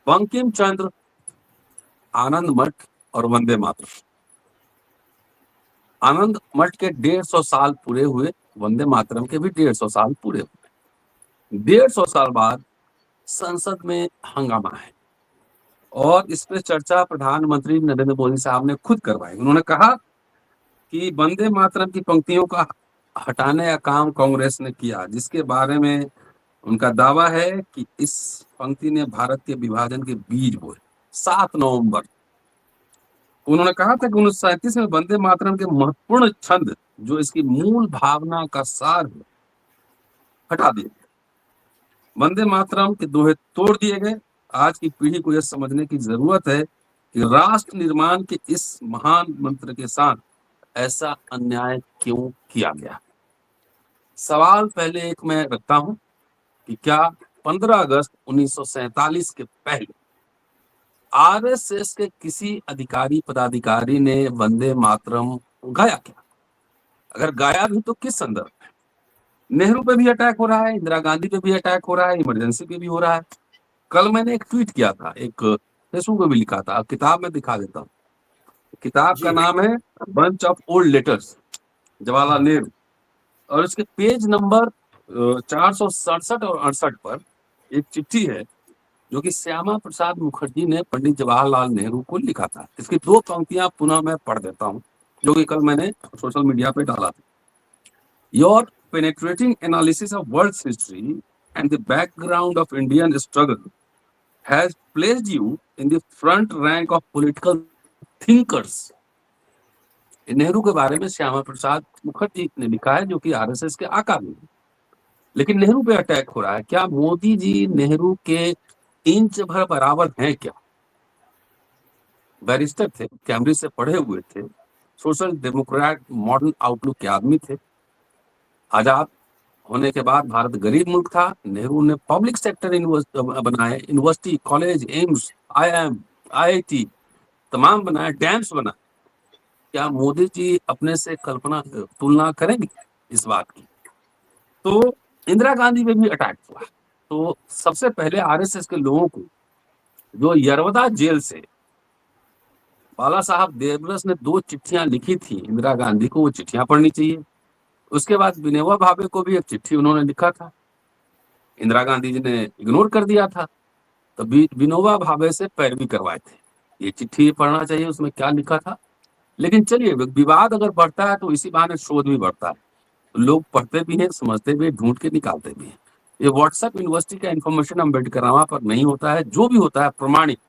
बंकिम चंद्र, आनंद मठ और वंदे मातरम। आनंद मठ के 150 साल पूरे हुए, वंदे मातरम के भी 150 साल पूरे हुए। 150 साल बाद संसद में हंगामा है और इस पे चर्चा प्रधानमंत्री नरेंद्र मोदी साहब ने खुद करवाई। उन्होंने कहा कि वंदे मातरम की पंक्तियों का हटाने का काम कांग्रेस ने किया, जिसके बारे में उनका दावा है कि इस पंक्ति ने भारत के विभाजन के बीज बोए। 7 नवंबर उन्होंने कहा था कि 1937 में वंदे मातरम के महत्वपूर्ण छंद, जो इसकी मूल भावना का सार है, हटा दिए। वंदे मातरम के दोहे तोड़ दिए गए। आज की पीढ़ी को यह समझने की जरूरत है कि राष्ट्र निर्माण के इस महान मंत्र के साथ ऐसा अन्याय क्यों किया गया। सवाल पहले एक मैं रखता हूं कि क्या 15 अगस्त 1947 के पहले आरएसएस के किसी अधिकारी पदाधिकारी ने वंदे मातरम गाया क्या? अगर गाया भी तो किस संदर्भ में? नेहरू पे भी अटैक हो रहा है, इंदिरा गांधी पे भी अटैक हो रहा है, इमरजेंसी पे भी हो रहा है। कल मैंने एक ट्वीट किया था, एक फेसबुक पे भी लिखा था, किताब में दिखा देता हूँ। किताब का नाम है bunch of old letters, Jawaharlal Nehru, और इसके पेज नंबर 467 और 68 पर एक चिट्ठी है जो कि श्यामा प्रसाद मुखर्जी ने पंडित जवाहरलाल नेहरू को लिखा था। इसकी 2 पंक्तियां पुनः मैं पढ़ देता हूं, जो कि कल मैंने सोशल मीडिया पे डाला था। Your penetrating analysis of world history and the background of Indian struggle has placed you in the front rank of political thinkers. Nehru के बारे में श्यामा प्रसाद मुखर्जी ने लिखा है, जो कि आरएसएस के आका भी है। लेकिन नेहरू पे अटैक हो रहा है। क्या मोदी जी नेहरू के इंच भर बराबर हैं क्या? बैरिस्टर थे, कैम्ब्रिज से पढ़े हुए थे, सोशल डेमोक्रेट मॉडर्न आउटलुक के आदमी थे। आजाद होने के बाद भारत गरीब मुल्क था। नेहरू ने पब्लिक सेक्टर बनाए, university, college, AIIMS, IIM, IIT तमाम बनाए, डैम्स बनाए। क्या मोदी जी अपने से तुलना करेंगे इस बात की? तो इंदिरा गांधी पे भी अटैक हुआ। तो सबसे पहले आरएसएस के लोगों को, जो यरवदा जेल से बाला साहब देवरस ने 2 चिट्ठियां लिखी थी इंदिरा गांधी को, वो चिट्ठियां पढ़नी चाहिए। उसके बाद विनोबा भावे को भी एक चिट्ठी उन्होंने लिखा था, इंदिरा गांधी जी ने इग्नोर कर दिया था। तो विनोबा भावे से पैरवी करवाए थे, ये चिट्ठी पढ़ना चाहिए, उसमें क्या लिखा था। लेकिन चलिए, विवाद अगर बढ़ता है तो इसी बहाने शोध भी बढ़ता है, लोग पढ़ते भी हैं, समझते भी हैं, ढूंढ के निकालते भी हैं। ये व्हाट्सएप यूनिवर्सिटी का इंफॉर्मेशन अम्बेडकरवा पर नहीं होता है। जो भी होता है प्रमाणिक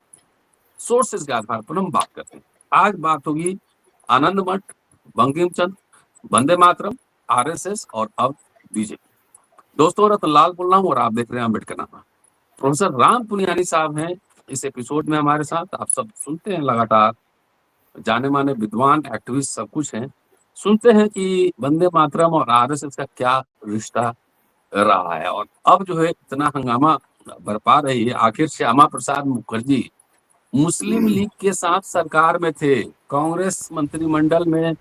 सोर्सेज के आधार पर हम बात करते हैं। आज बात होगी आनंद मठ, बंकिम चंद्र, वंदे मातरम, आरएसएस और अब बीजेपी। दोस्तों, रतनलाल बोल रहा हूँ और आप देख रहे हैं अम्बेडकरनामा। प्रोफेसर राम पुनियानी साहब हैं इस एपिसोड में हमारे साथ। आप सब सुनते हैं लगातार, जाने माने विद्वान, एक्टिविस्ट, सब कुछ हैं। सुनते हैं कि वंदे मातरम और आरएसएस का क्या रिश्ता रहा है और अब जो है इतना हंगामा बरपा रही है। आखिर श्यामा प्रसाद मुखर्जी मुस्लिम लीग के साथ सरकार में थे, कांग्रेस मंत्रिमंडल में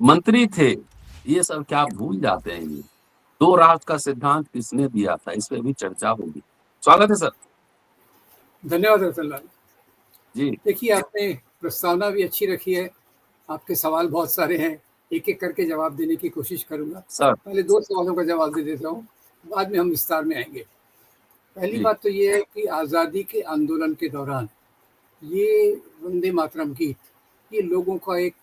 मंत्री थे, ये सब क्या भूल जाते हैं? ये 2 राष्ट्र का सिद्धांत किसने दिया था, इस पे भी चर्चा होगी। स्वागत है सर। धन्यवाद रतनलाल जी। देखिए, आपने प्रस्तावना भी अच्छी रखी है, आपके सवाल बहुत सारे हैं, एक एक करके जवाब देने की कोशिश करूंगा सर। पहले 2 सवालों का जवाब दे देता हूँ, बाद में हम विस्तार में आएंगे। पहली बात तो ये है कि आज़ादी के आंदोलन के दौरान ये वंदे मातरम गीत, ये लोगों का एक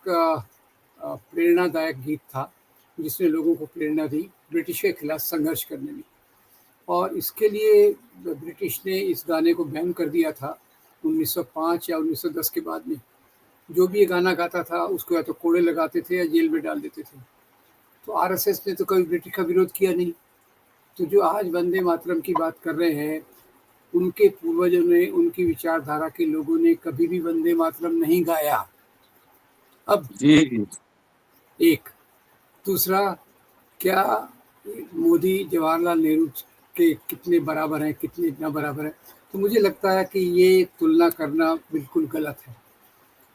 प्रेरणादायक गीत था, जिसने लोगों को प्रेरणा दी ब्रिटिश के खिलाफ संघर्ष करने में। और इसके लिए ब्रिटिश ने इस गाने को बैन कर दिया था 1905 या 1910 के बाद में। जो भी ये गाना गाता था उसको या तो कोड़े लगाते थे या जेल में डाल देते थे। तो आरएसएस ने तो कभी ब्रिटिश का विरोध किया नहीं। तो जो आज वंदे मातरम की बात कर रहे हैं, उनके पूर्वजों ने, उनकी विचारधारा के लोगों ने कभी भी वंदे मातरम नहीं गाया। अब जी। एक दूसरा, क्या मोदी जवाहरलाल नेहरू के कितने बराबर हैं, कितने इतना बराबर है? तो मुझे लगता है कि ये तुलना करना बिल्कुल गलत है,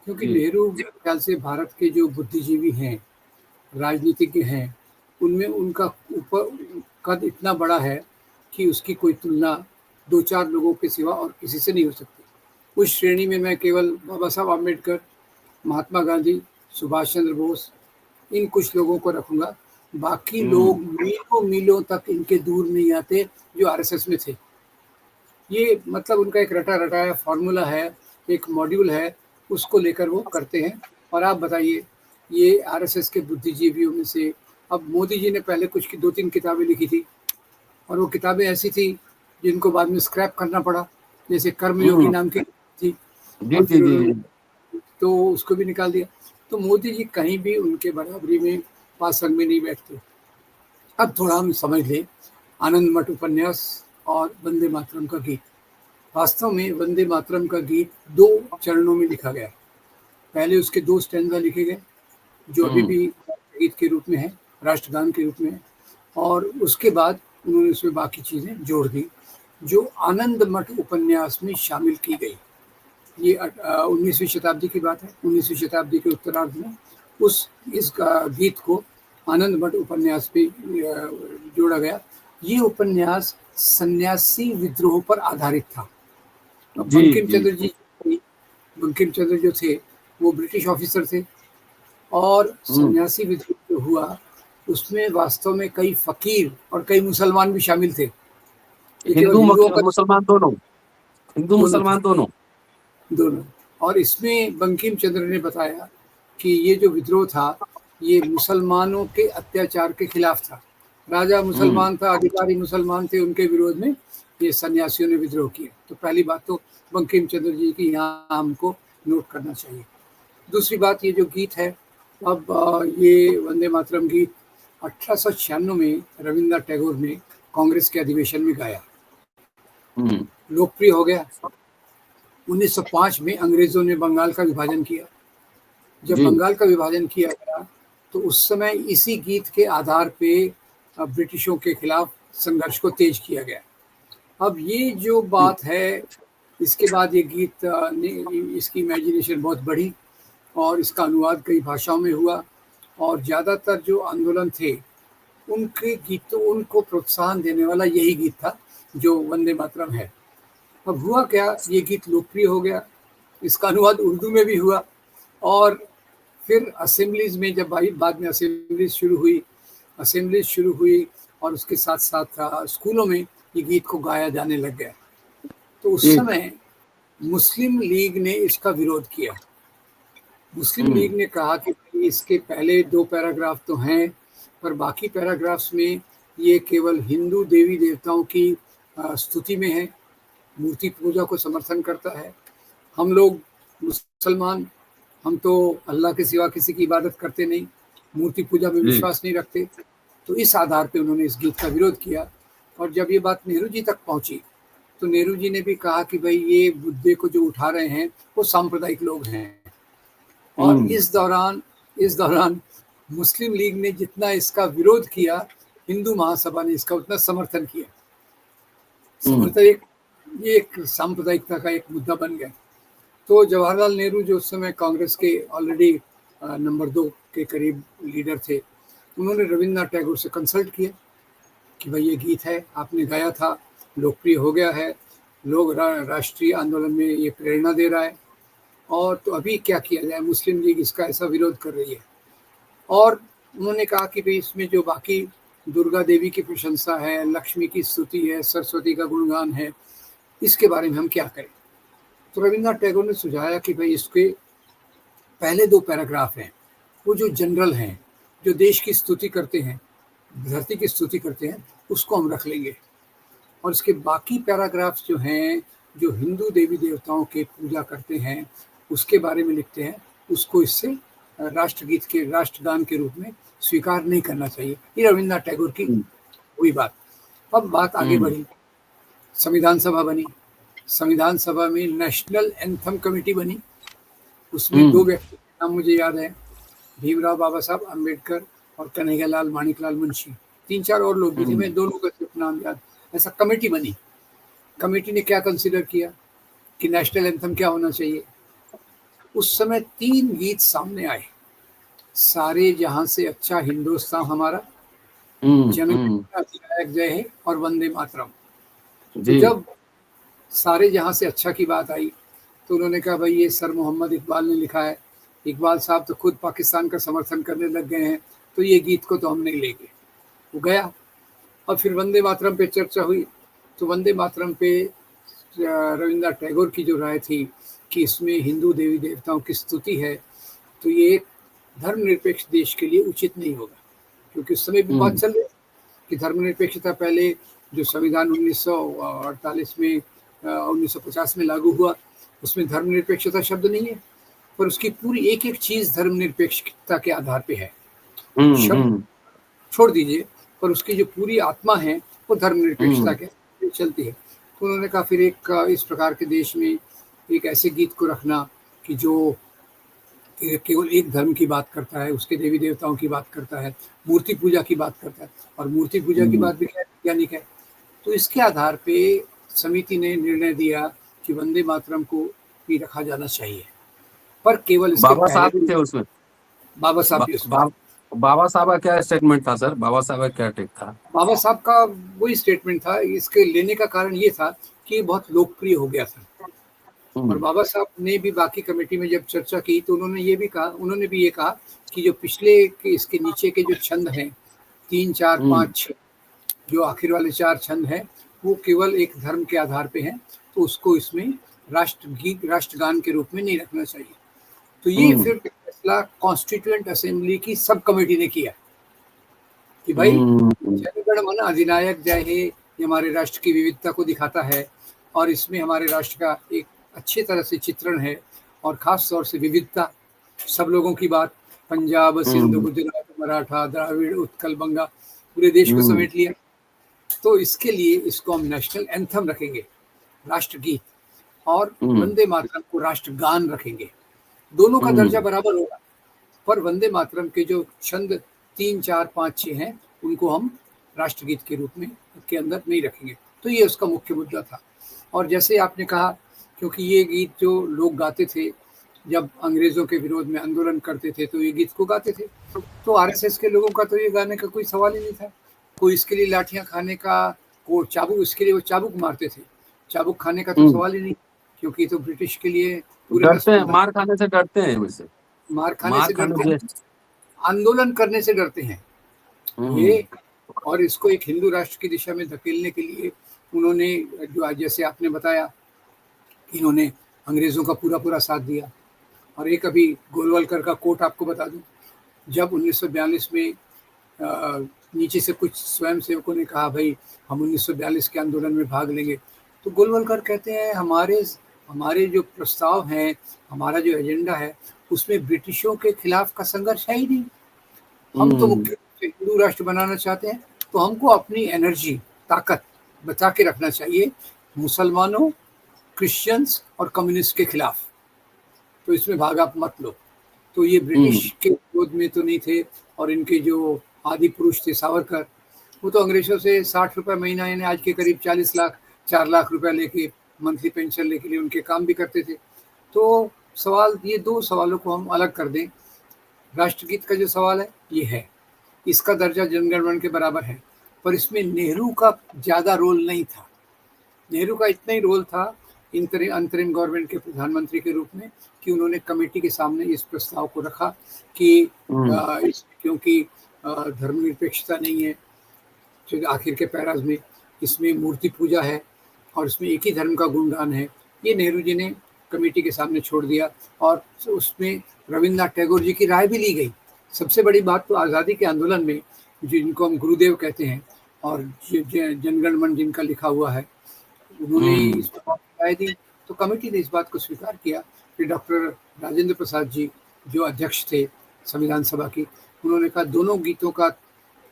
क्योंकि नेहरू मेरे ख्याल से भारत के जो बुद्धिजीवी हैं, राजनीतिज्ञ हैं, उनमें उनका ऊपर कद इतना बड़ा है कि उसकी कोई तुलना 2-4 लोगों के सिवा और किसी से नहीं हो सकती। उस श्रेणी में मैं केवल बाबा साहब आम्बेडकर, महात्मा गांधी, सुभाष चंद्र बोस, इन कुछ लोगों को रखूंगा। बाकी लोग मीलों मीलों तक इनके दूर नहीं आते जो आरएसएस में थे। ये मतलब उनका एक रटा रटाया फॉर्मूला है, एक मॉड्यूल है, उसको लेकर वो करते हैं। और आप बताइए, ये आरएसएस के बुद्धिजीवियों में से अब मोदी जी ने पहले कुछ 2-3 किताबें लिखी थी, और वो किताबें ऐसी थी जिनको बाद में स्क्रैप करना पड़ा, जैसे कर्मयोगी नाम की थी, और फिर उन्होंने तो उसको भी निकाल दिया। तो मोदी जी कहीं भी उनके बराबरी में पासंग में नहीं बैठते। अब थोड़ा हम समझ लें आनंद मठ उपन्यास और वंदे मातरम का गीत। वास्तव में वंदे मातरम का गीत 2 चरणों में लिखा गया। पहले उसके 2 स्टैंजा लिखे गए जो अभी भी गीत के रूप में है, राष्ट्रगान के रूप में है, और उसके बाद उन्होंने उसमें बाकी चीज़ें जोड़ दी जो आनंद मठ उपन्यास में शामिल की गई। ये 19वीं शताब्दी की बात है। 19वीं शताब्दी के उत्तरार्ध में इस गीत को आनंद मठ उपन्यास पे जोड़ा गया। ये उपन्यास सन्यासी विद्रोह पर आधारित था। बंकिम चंद्र जो थे वो ब्रिटिश ऑफिसर थे, और सन्यासी विद्रोह जो हुआ उसमें वास्तव में कई फकीर और कई मुसलमान भी शामिल थे। हिंदू मुसलमान दोनों। और इसमें बंकिम चंद्र ने बताया कि ये जो विद्रोह था ये मुसलमानों के अत्याचार के खिलाफ था। राजा मुसलमान था, अधिकारी मुसलमान थे, उनके विरोध में ये सन्यासियों ने विद्रोह किया। तो पहली बात तो बंकिम चंद्र जी की यहाँ हमको नोट करना चाहिए। दूसरी बात, ये जो गीत है, अब ये वंदे मातरम गीत 1896 में रविन्द्रनाथ टैगोर ने कांग्रेस के अधिवेशन में गाया, लोकप्रिय हो गया। 1905 में अंग्रेजों ने बंगाल का विभाजन किया। जब बंगाल का विभाजन किया गया तो उस समय इसी गीत के आधार पे ब्रिटिशों के खिलाफ संघर्ष को तेज किया गया। अब ये जो बात है, इसके बाद ये गीत इसकी इमेजिनेशन बहुत बढ़ी और इसका अनुवाद कई भाषाओं में हुआ, और ज़्यादातर जो आंदोलन थे उनके गीतों उनको प्रोत्साहन देने वाला यही गीत था जो वंदे मातरम है। अब हुआ क्या, ये गीत लोकप्रिय हो गया, इसका अनुवाद उर्दू में भी हुआ, और फिर असेंबलीज में जब बाद में असेंबलीज शुरू हुई और उसके साथ साथ स्कूलों में ये गीत को गाया जाने लग गया। तो उस समय मुस्लिम लीग ने इसका विरोध किया। मुस्लिम लीग ने कहा कि इसके पहले 2 पैराग्राफ तो हैं, पर बाकी पैराग्राफ्स में ये केवल हिंदू देवी देवताओं की स्तुति में है, मूर्ति पूजा को समर्थन करता है। हम लोग मुसलमान, हम तो अल्लाह के सिवा किसी की इबादत करते नहीं, मूर्ति पूजा में विश्वास नहीं रखते। तो इस आधार पे उन्होंने इस गीत का विरोध किया। और जब ये बात नेहरू जी तक पहुंची तो नेहरू जी ने भी कहा कि भाई ये मुद्दे को जो उठा रहे हैं वो सांप्रदायिक लोग हैं। और इस दौरान मुस्लिम लीग ने जितना इसका विरोध किया, हिंदू महासभा ने इसका उतना समर्थन किया। ये एक सांप्रदायिकता का एक मुद्दा बन गया। तो जवाहरलाल नेहरू जो उस समय कांग्रेस के ऑलरेडी नंबर 2 के करीब लीडर थे, उन्होंने रविन्द्रनाथ टैगोर से कंसल्ट किया कि भाई ये गीत है, आपने गाया था, लोकप्रिय हो गया है, लोग राष्ट्रीय आंदोलन में ये प्रेरणा दे रहा है, और तो अभी क्या किया जाए, मुस्लिम लीग इसका ऐसा विरोध कर रही है। और उन्होंने कहा कि भाई इसमें जो बाकी दुर्गा देवी की प्रशंसा है, लक्ष्मी की स्तुति है, सरस्वती का गुणगान है, इसके बारे में हम क्या करें। तो रविन्द्रनाथ टैगोर ने सुझाया कि भाई इसके पहले 2 पैराग्राफ हैं वो जो जनरल हैं, जो देश की स्तुति करते हैं, धरती की स्तुति करते हैं, उसको हम रख लेंगे, और इसके बाकी पैराग्राफ्स जो हैं जो हिंदू देवी देवताओं के पूजा करते हैं उसके बारे में लिखते हैं, उसको इससे राष्ट्रगीत के राष्ट्रगान के रूप में स्वीकार नहीं करना चाहिए। ये रविन्द्रनाथ टैगोर की हुई बात। अब बात आगे बढ़ी, संविधान सभा बनी। संविधान सभा में नेशनल एंथम कमेटी बनी। उसमें 2 व्यक्ति के नाम मुझे याद है, भीमराव बाबा साहब अम्बेडकर और कन्हैयालाल माणिकलाल मुंशी। 3-4 और लोग भी थे, मैं दोनों का सिर्फ नाम याद। ऐसा कमेटी बनी। कमेटी ने क्या कंसिडर किया कि नेशनल एंथम क्या होना चाहिए। उस समय 3 गीत सामने आए, सारे जहां से अच्छा हिंदुस्तान हमारा, जनगणना जय है और वंदे मातरम। तो जब सारे जहां से अच्छा की बात आई तो उन्होंने कहा भाई ये सर मोहम्मद इकबाल ने लिखा है, इकबाल साहब तो खुद पाकिस्तान का समर्थन करने लग गए हैं, तो ये गीत को तो हम नहीं लेंगे। वो गया। और फिर वंदे मातरम पे चर्चा हुई, तो वंदे मातरम पे रविंद्रनाथ टैगोर की जो राय थी कि इसमें हिंदू देवी देवताओं की स्तुति है, तो ये एक धर्मनिरपेक्ष देश के लिए उचित नहीं होगा, क्योंकि उस समय भी बात चल रही कि धर्मनिरपेक्षता पहले जो संविधान 1948 में 1950 में लागू हुआ, उसमें धर्मनिरपेक्षता शब्द नहीं है, पर उसकी पूरी एक एक चीज धर्मनिरपेक्षता के आधार पे है। शब्द छोड़ दीजिए, पर उसकी जो पूरी आत्मा है वो धर्मनिरपेक्षता के चलती है। तो उन्होंने कहा फिर एक इस प्रकार के देश में एक ऐसे गीत को रखना कि जो केवल एक धर्म की बात करता है, उसके देवी देवताओं की बात करता है, मूर्ति पूजा की बात करता है, और मूर्ति पूजा की बात भी वैज्ञानिक है। तो इसके आधार पे समिति ने निर्णय दिया कि वंदे मातरम को भी रखा जाना चाहिए, पर केवल इसके बाबा साहब थे उसमें। बाबा साहब बाबा साहब का क्या स्टेटमेंट था सर? बाबा साहब का क्या टेक था? बाबा साहब का वही स्टेटमेंट था। इसके लेने का कारण ये था कि ये बहुत लोकप्रिय हो गया था, और बाबा साहब ने भी बाकी कमेटी में जब चर्चा की तो उन्होंने ये कहा कि जो पिछले के इसके नीचे के जो छंद हैं 3, 4, 5, 6, जो आखिर वाले 4 छंद हैं वो केवल एक धर्म के आधार पे हैं, तो उसको इसमें राष्ट्रगीत राष्ट्रगान के रूप में नहीं रखना चाहिए। तो ये फिर फैसला कॉन्स्टिट्यूएंट असेंबली की सब कमेटी ने किया कि भाई जनगण मन अधिनायक जय हे, ये हमारे राष्ट्र की विविधता को दिखाता है, और इसमें हमारे राष्ट्र का एक अच्छी तरह से चित्रण है, और खास तौर से विविधता, सब लोगों की बात, पंजाब, सिंध, गुजरात, मराठा, द्राविड़, उत्कल, बंगा, पूरे देश को समेट लिया। तो इसके लिए इसको हम नेशनल एंथम रखेंगे, राष्ट्रगीत, और वंदे मातरम को राष्ट्रगान रखेंगे। दोनों का दर्जा बराबर होगा, पर वंदे मातरम के जो छंद 3, 4, 5, 6 हैं उनको हम राष्ट्रगीत के रूप में के अंदर नहीं रखेंगे। तो ये उसका मुख्य मुद्दा था। और जैसे आपने कहा, क्योंकि ये गीत जो लोग गाते थे जब अंग्रेजों के विरोध में आंदोलन करते थे, तो ये गीत को गाते थे, तो आरएसएस के लोगों का तो ये गाने का कोई सवाल ही नहीं था। कोई इसके लिए लाठियां खाने का, को चाबुक, इसके लिए वो चाबुक मारते थे, चाबुक खाने का तो सवाल ही नहीं, क्योंकि तो ब्रिटिश के लिए डरते हैं, मार खाने से डरते हैं, वैसे मार खाने से डरते हैं, आंदोलन करने से डरते हैं ये। और इसको एक हिंदू राष्ट्र की दिशा में धकेलने के लिए उन्होंने, जो जैसे आपने बताया, इन्होंने अंग्रेजों का पूरा साथ दिया। और एक अभी गोलवलकर का कोट आपको बता दूं, जब 1942 में नीचे से कुछ स्वयं सेवकों ने कहा भाई हम 1942 के आंदोलन में भाग लेंगे, तो गोलवलकर कहते हैं हमारे जो प्रस्ताव हैं, हमारा जो एजेंडा है, उसमें ब्रिटिशों के खिलाफ का संघर्ष है ही नहीं। हम तो मुख्य रूप से हिंदू राष्ट्र बनाना चाहते हैं, तो हमको अपनी एनर्जी, ताकत बचा के रखना चाहिए मुसलमानों, क्रिश्चियंस और कम्युनिस्ट के खिलाफ। तो इसमें भाग आप मत लो। तो ये ब्रिटिश के विरोध में तो नहीं थे, और इनके जो आदि पुरुष थे सावरकर, वो तो अंग्रेजों से 60 रुपये महीना, यानी आज के करीब 40 लाख 4 लाख रुपए लेके मंथली पेंशन लेके के लिए उनके काम भी करते थे। तो सवाल, ये 2 सवालों को हम अलग कर दें। राष्ट्रगीत का जो सवाल है ये है, इसका दर्जा जनगण मन के बराबर है, पर इसमें नेहरू का ज़्यादा रोल नहीं था। नेहरू का इतना ही रोल था अंतरिम गवर्नमेंट के प्रधानमंत्री के रूप में कि उन्होंने कमेटी के सामने इस प्रस्ताव को रखा कि क्योंकि धर्मनिरपेक्षता नहीं है, जो आखिर के पैराज में इसमें मूर्ति पूजा है और इसमें एक ही धर्म का गुणगान है, ये नेहरू जी ने कमेटी के सामने छोड़ दिया। और उसमें रविंद्रनाथ टैगोर जी की राय भी ली गई। सबसे बड़ी बात तो आज़ादी के आंदोलन में, जिनको हम गुरुदेव कहते हैं और जनगण मन जिनका लिखा हुआ है, उन्होंने इस पर राय दी, तो कमेटी ने इस बात को स्वीकार किया। फिर डॉक्टर राजेंद्र प्रसाद जी जो अध्यक्ष थे संविधान सभा की, उन्होंने कहा दोनों गीतों का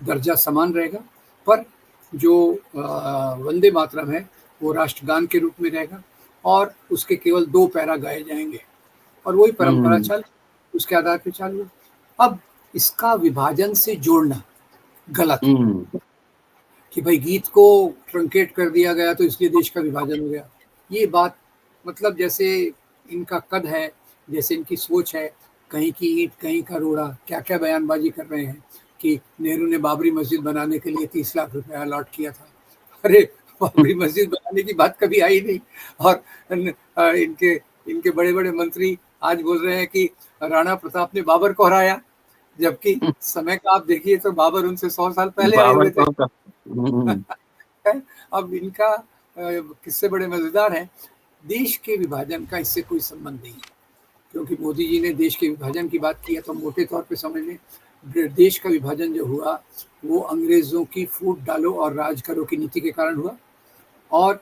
दर्जा समान रहेगा, पर जो वंदे मातरम है वो राष्ट्रगान के रूप में रहेगा, और उसके केवल 2 पैरा गाए जाएंगे, और वही परंपरा चल उसके आधार पर चालू। अब इसका विभाजन से जोड़ना गलत कि भाई गीत को ट्रंकेट कर दिया गया तो इसलिए देश का विभाजन हो गया। ये बात, मतलब जैसे इनका कद है, जैसे इनकी सोच है, कहीं की ईंट कहीं का रोड़ा, क्या क्या बयानबाजी कर रहे हैं कि नेहरू ने बाबरी मस्जिद बनाने के लिए 30 लाख रुपया अलॉट किया था। अरे बाबरी मस्जिद बनाने की बात कभी आई नहीं, और इनके इनके बड़े बड़े मंत्री आज बोल रहे हैं कि राणा प्रताप ने बाबर को हराया, जबकि समय का आप देखिए तो बाबर उनसे 100 साल पहले आए बाबर हुए थे। साहब का अब इनका किस्से बड़े मजेदार हैं। देश के विभाजन का इससे कोई संबंध नहीं है, क्योंकि मोदी जी ने देश के विभाजन की बात की है तो मोटे तौर पे समझ लें देश का विभाजन जो हुआ वो अंग्रेजों की फूट डालो और राज करो की नीति के कारण हुआ और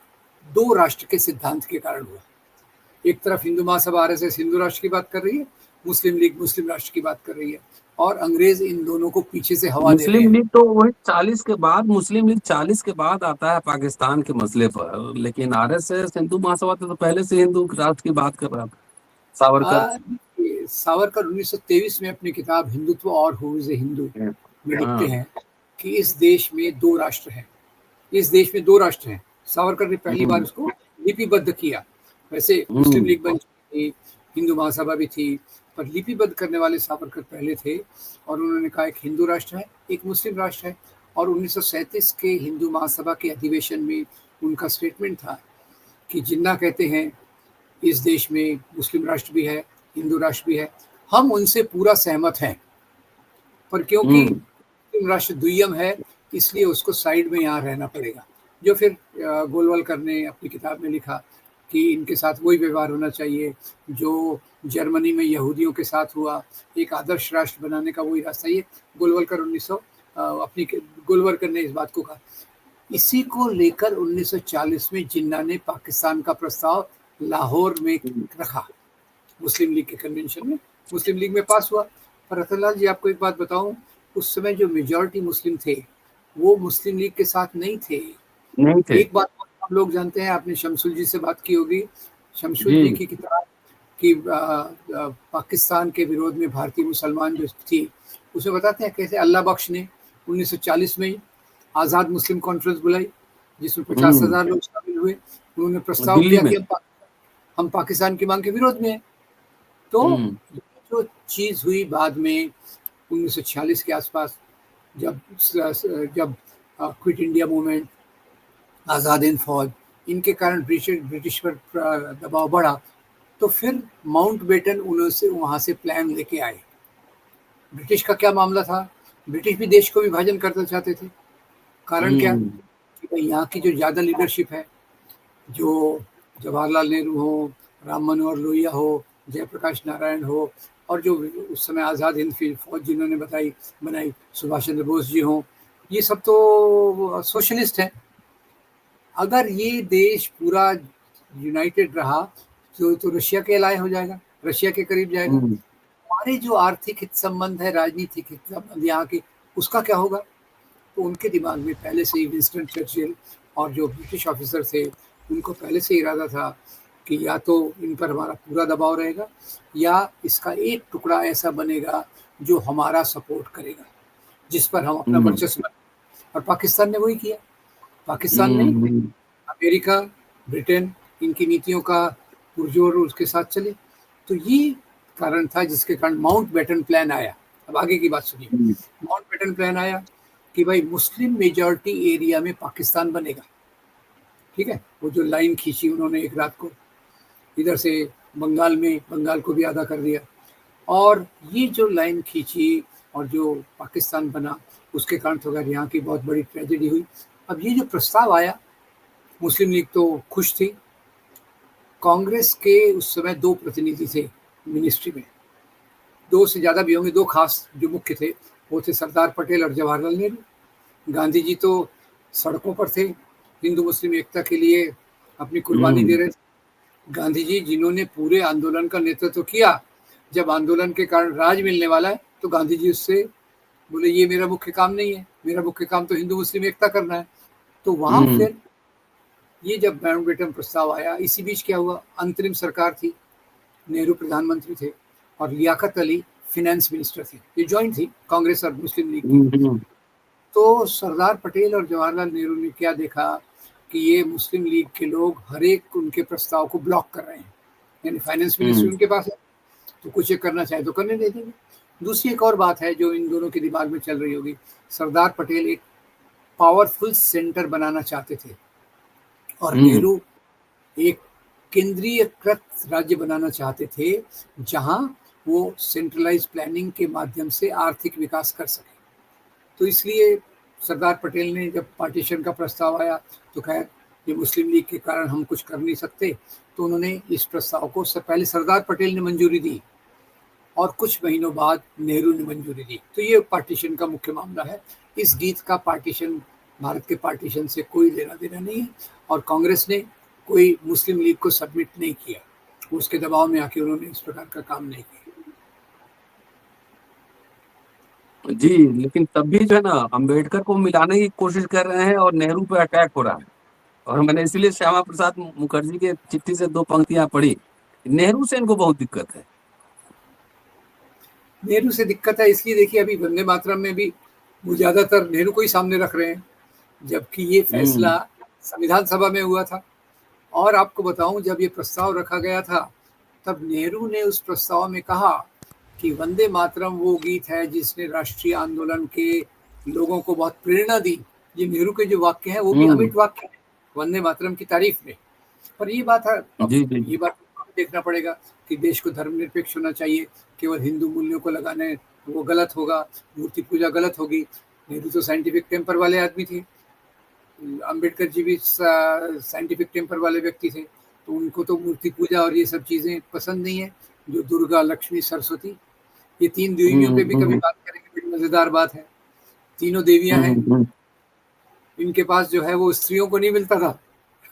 दो राष्ट्र के सिद्धांत के कारण हुआ। एक तरफ हिंदू महासभा आरएसएस हिंदू राष्ट्र की बात कर रही है, मुस्लिम लीग मुस्लिम राष्ट्र की बात कर रही है, और अंग्रेज इन दोनों को पीछे से हवा दे रहे मुस्लिम हैं। लीग तो वही 40 के बाद, मुस्लिम लीग 40 के बाद आता है पाकिस्तान के मसले पर, लेकिन आरएसएस हिंदू महासभा तो पहले से हिंदू राष्ट्र की बात कर रहा था। सावरकर। सावरकर 1923 में अपनी किताब हिंदुत्व और हु इज ए हिंदू में लिखते हाँ। हैं कि इस देश में दो राष्ट्र हैं, इस देश में दो राष्ट्र हैं। सावरकर ने पहली बार उसको लिपिबद्ध किया। वैसे मुस्लिम लीग बन चुकी थी, हिंदू महासभा भी थी, पर लिपिबद्ध करने वाले सावरकर पहले थे और उन्होंने कहा एक हिंदू राष्ट्र है एक मुस्लिम राष्ट्र है। और 1937 के हिंदू महासभा के अधिवेशन में उनका स्टेटमेंट था कि जिन्ना कहते हैं इस देश में मुस्लिम राष्ट्र भी है हिंदू राष्ट्र भी है, हम उनसे पूरा सहमत हैं, पर क्योंकि मुस्लिम राष्ट्र दुय्यम है इसलिए उसको साइड में यहाँ रहना पड़ेगा। जो फिर गोलवलकर ने अपनी किताब में लिखा कि इनके साथ वही व्यवहार होना चाहिए जो जर्मनी में यहूदियों के साथ हुआ, एक आदर्श राष्ट्र बनाने का वही रास्ता। ये गोलवलकर गोलवलकर ने इस बात को कहा। इसी को लेकर 1940 में जिन्ना ने पाकिस्तान का प्रस्ताव लाहौर में रखा, मुस्लिम लीग के कन्वेंशन में, मुस्लिम लीग में पास हुआ। पर रतनलाल जी आपको एक बात बताऊं, उस समय जो मेजॉरिटी मुस्लिम थे वो मुस्लिम लीग के साथ नहीं थे। नहीं थे। एक बात आप लोग जानते हैं, आपने शमसुल जी से बात की होगी, शमसुल जी की किताब कि पाकिस्तान के विरोध में भारतीय मुसलमान जो थी उसमें बताते हैं कैसे अल्लाह बख्श ने 1940 में आज़ाद मुस्लिम कॉन्फ्रेंस बुलाई जिसमें 50,000 लोग शामिल हुए। उन्होंने प्रस्ताव किया कि हम पाकिस्तान की मांग के विरोध में हैं। तो जो चीज़ हुई बाद में 1946 के आसपास जब quit India movement, Azad Hind फौज, इनके कारण ब्रिटिश पर दबाव बढ़ा, तो फिर माउंटबेटन उन्होंने वहाँ से प्लान लेके आए। ब्रिटिश का क्या मामला था, ब्रिटिश भी देश को विभाजन करना चाहते थे। कारण क्या कि भाई यहाँ की जो ज़्यादा लीडरशिप है, जो जवाहरलाल नेहरू हो, राम मनोहर लोहिया हो, जयप्रकाश नारायण हो, और जो उस समय आज़ाद हिंद फौज जिन्होंने बनाई सुभाष चंद्र बोस जी हों, ये सब तो सोशलिस्ट हैं। अगर ये देश पूरा यूनाइटेड रहा तो रशिया के अलाय हो जाएगा, रशिया के करीब जाएगा। हमारे जो आर्थिक हित संबंध है, राजनीतिक हित संबंध यहाँ के, उसका क्या होगा? तो उनके दिमाग में पहले से ही विंस्टन चर्चिल और जो ब्रिटिश ऑफिसर थे उनको पहले से इरादा था कि या तो इन पर हमारा पूरा दबाव रहेगा या इसका एक टुकड़ा ऐसा बनेगा जो हमारा सपोर्ट करेगा, जिस पर हम अपना वर्चस्व बनाएं। और पाकिस्तान ने वही किया। पाकिस्तान ने अमेरिका, ब्रिटेन, इनकी नीतियों का पुरजोर उसके साथ चले। तो ये कारण था जिसके कारण माउंटबेटन प्लान आया। अब आगे की बात सुनिए। माउंटबेटन प्लान आया कि भाई मुस्लिम मेजॉरिटी एरिया में पाकिस्तान बनेगा, ठीक है। वो जो लाइन खींची उन्होंने एक रात को, इधर से बंगाल में, बंगाल को भी आधा कर दिया, और ये जो लाइन खींची और जो पाकिस्तान बना उसके कारण तो अगर यहाँ की बहुत बड़ी ट्रेजेडी हुई। अब ये जो प्रस्ताव आया, मुस्लिम लीग तो खुश थी। कांग्रेस के उस समय 2 प्रतिनिधि थे मिनिस्ट्री में, 2 से ज़्यादा भी होंगे, 2 खास जो मुख्य थे वो थे सरदार पटेल और जवाहरलाल नेहरू। गांधी जी तो सड़कों पर थे, हिंदू मुस्लिम एकता के लिए अपनी कुर्बानी दे रहे थे। गांधी जी जिन्होंने पूरे आंदोलन का नेतृत्व किया, जब आंदोलन के कारण राज मिलने वाला है तो गांधी जी उससे बोले ये मेरा मुख्य काम नहीं है, मेरा मुख्य काम तो हिंदू मुस्लिम एकता करना है। तो वहाँ फिर ये जब माउंटबेटन प्रस्ताव आया, इसी बीच क्या हुआ, अंतरिम सरकार थी, नेहरू प्रधानमंत्री थे और लियाकत अली फिनेंस मिनिस्टर थे। ये जॉइंट थी कांग्रेस और मुस्लिम लीग की। तो सरदार पटेल और जवाहरलाल नेहरू ने क्या देखा कि ये मुस्लिम लीग के लोग हर एक उनके प्रस्ताव को ब्लॉक कर रहे हैं, यानी फाइनेंस मिनिस्ट्री उनके पास है तो कुछ ये करना चाहे तो करने दे देंगे। दूसरी एक और बात है जो इन दोनों के दिमाग में चल रही होगी, सरदार पटेल एक पावरफुल सेंटर बनाना चाहते थे और नेहरू एक केंद्रीयकृत राज्य बनाना चाहते थे, जहां वो सेंट्रलाइज प्लानिंग के माध्यम से आर्थिक विकास कर सके। तो इसलिए सरदार पटेल ने जब पार्टीशन का प्रस्ताव आया तो खैर ये मुस्लिम लीग के कारण हम कुछ कर नहीं सकते, तो उन्होंने इस प्रस्ताव को पहले सरदार पटेल ने मंजूरी दी और कुछ महीनों बाद नेहरू ने मंजूरी दी। तो ये पार्टीशन का मुख्य मामला है। इस गीत का पार्टीशन, भारत के पार्टीशन से कोई लेना देना नहीं है और कांग्रेस ने कोई मुस्लिम लीग को सबमिट नहीं किया, उसके दबाव में आके उन्होंने इस प्रकार का काम नहीं किया। जी, लेकिन तब भी जो है ना अंबेडकर को मिलाने की कोशिश कर रहे हैं और नेहरू पे अटैक हो रहा है। और मैंने इसलिए श्यामा प्रसाद मुखर्जी के चिट्ठी से 2 पंक्तियां पढ़ी। नेहरू से इनको बहुत दिक्कत है। नेहरू से दिक्कत है इसलिए देखिए अभी वंदे मातरम में भी वो ज्यादातर नेहरू को ही सामने रख रहे हैं, जबकि ये फैसला संविधान सभा में हुआ था। और आपको बताऊं, जब ये प्रस्ताव रखा गया था तब नेहरू ने उस प्रस्ताव में कहा कि वंदे मातरम वो गीत है जिसने राष्ट्रीय आंदोलन के लोगों को बहुत प्रेरणा दी। ये नेहरू के जो वाक्य हैं वो भी अमिट वाक्य है वंदे मातरम की तारीफ में। पर ये बात है, ये बात देखना पड़ेगा कि देश को धर्मनिरपेक्ष होना चाहिए, केवल हिंदू मूल्यों को लगाने वो गलत होगा, मूर्ति पूजा गलत होगी। नेहरू तो साइंटिफिक टेम्पर वाले आदमी थे, अंबेडकर जी भी साइंटिफिक टेम्पर वाले व्यक्ति थे, तो उनको तो मूर्ति पूजा और ये सब चीजें पसंद नहीं है। जो दुर्गा, लक्ष्मी, सरस्वती, ये 3 देवियों पे भी कभी बात करेंगे, बड़ी मजेदार बात है। तीनों देवियां हैं, इनके पास जो है वो स्त्रियों को नहीं मिलता था,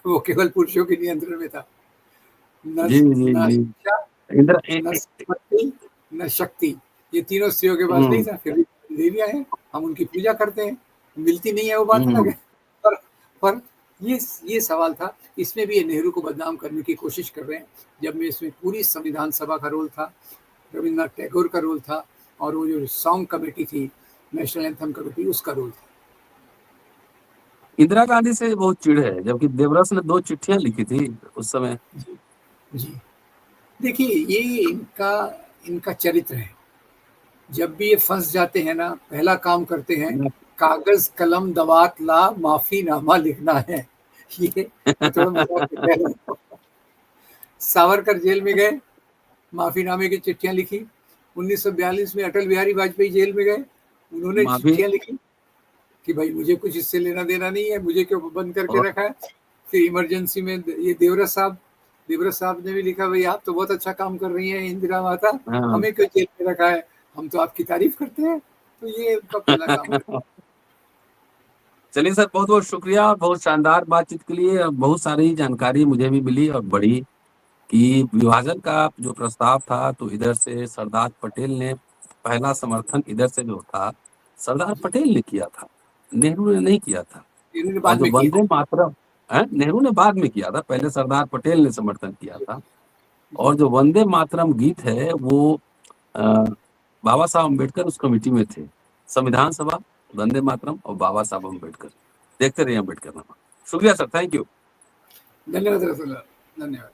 वो केवल पुरुषों के नियंत्रण में था। न शक्ति, ये तीनों स्त्रियों के पास नहीं था, फिर देवियां हैं, हम उनकी पूजा करते हैं। मिलती नहीं है वो बात अलग है, पर ये सवाल था। इसमें भी ये नेहरू को बदनाम करने की कोशिश कर रहे हैं, जब में इसमें पूरी संविधान सभा का रोल था, रविन्द्रनाथ टैगोर का रोल था, और वो जो सॉन्ग कमेटी थी, नेशनल एंथम कमेटी, उसका रोल था। इंदिरा गांधी से बहुत चिढ़ है, जबकि देवरस ने 2 चिट्ठियां लिखी थी उस समय। जी, देखिए ये इनका चरित्र है। जब भी ये फंस जाते हैं ना, पहला काम करते हैं, कागज कलम दवात ला, माफीनामा लिखना है। ये सावरकर जेल में गए, माफीनामे की चिट्ठियां लिखी। 1942 में अटल बिहारी वाजपेयी जेल में गए, उन्होंने चिट्ठियां लिखी कि भाई मुझे कुछ इससे लेना देना नहीं है, मुझे क्यों बंद करके रखा है। फिर इमरजेंसी में ये देवरस साहब ने भी लिखा, भाई आप तो बहुत अच्छा काम कर रही हैं इंदिरा माता, हमें क्यों जेल में रखा है, हम तो आपकी तारीफ करते हैं। तो ये उनका पहला काम है। चलिए सर, बहुत बहुत शुक्रिया, बहुत शानदार बातचीत के लिए। बहुत सारी जानकारी मुझे भी मिली और बढ़ी कि विभाजन का जो प्रस्ताव था, तो इधर से सरदार पटेल ने पहला समर्थन, इधर से जो था सरदार पटेल ने किया था, नेहरू ने नहीं किया था। और जो वंदे मातरम, नेहरू ने बाद में किया था, पहले सरदार पटेल ने समर्थन किया था। और जो वंदे मातरम गीत है वो बाबा साहब अम्बेडकर उस कमेटी में थे, संविधान सभा, वंदे मातरम और बाबा साहब अम्बेडकर। देखते रहिए अम्बेडकर नामा। शुक्रिया सर, थैंक यू। धन्यवाद, धन्यवाद।